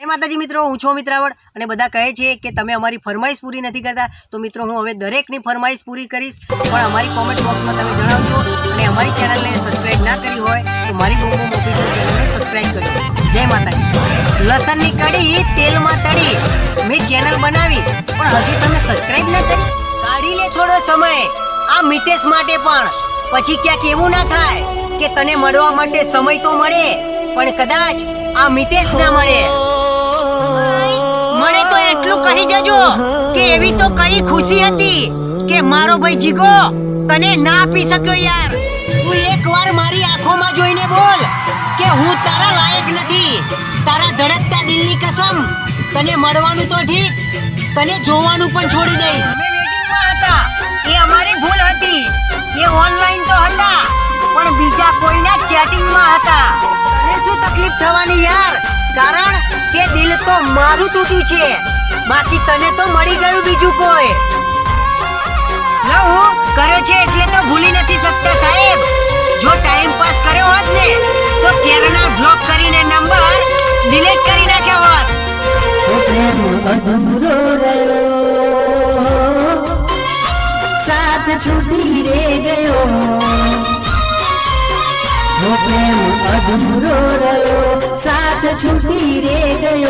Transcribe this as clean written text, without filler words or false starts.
એ માતાજી મિત્રો, હું છું મિત્રાવળ અને બધા કહે છે કે તમે અમારી ફરમાઈશ પૂરી નથી કરતા. તો મિત્રો, હું હવે દરેકની ફરમાઈશ પૂરી કરીશ, પણ અમારી કોમેન્ટ બોક્સમાં તમે જણાવજો. અને અમારી ચેનલને સબસ્ક્રાઇબ ના કરી હોય તો મારી બૂમ બૂમ ઓફિશિયલ ચેનલને સબસ્ક્રાઇબ કરજો. જય માતાજી. લસણની કઢી તેલમાં તળી મેં ચેનલ બનાવી, પણ હજુ તમે સબસ્ક્રાઇબ ના કરી? કાઢી લે થોડો સમય આ મિતેશ માટે પણ. પછી ક્યાંક એવું ના થાય કે તને મળવા માટે સમય તો મળે, પણ કદાચ આ મિતેશ ના મળે. મને તો એટલું કહી જજો કે એવી તો કઈ ખુશી હતી કે મારો ભાઈ જીગો તને ના આપી શક્યો. યાર, તું એકવાર મારી આંખોમાં જોઈને બોલ કે હું તારા લાયક નથી. તારા ધડકતા દિલની કસમ, તને મળવાનું તો ઠીક, તને જોવાનું પણ છોડી દઈશ. અમે વેટિંગમાં હતા, એ અમારી ભૂલ હતી. એ ઓનલાઈન તો હતા, પણ બીજા કોઈના ચેટિંગમાં હતા. તને શું તકલીફ થવાની યાર? કારણ કે દિલ તો મારું તૂટ્યું છે, બાકી તને તો મળી ગયું બીજું કોઈ. લવ કર્યો છે એટલે તો ભૂલી નથી શકતા સાહેબ. જો ટાઈમ પાસ કર્યો હોત ને તો કેરના બ્લોક કરીને નંબર ડિલીટ કરી નાખ્યો હોત. પ્રેમ અધૂરો રહ્યો, સાથ છૂટી રે ગયો. પ્રેમ અધૂરો રહ્યો, સાથ છૂટી રે ગયો.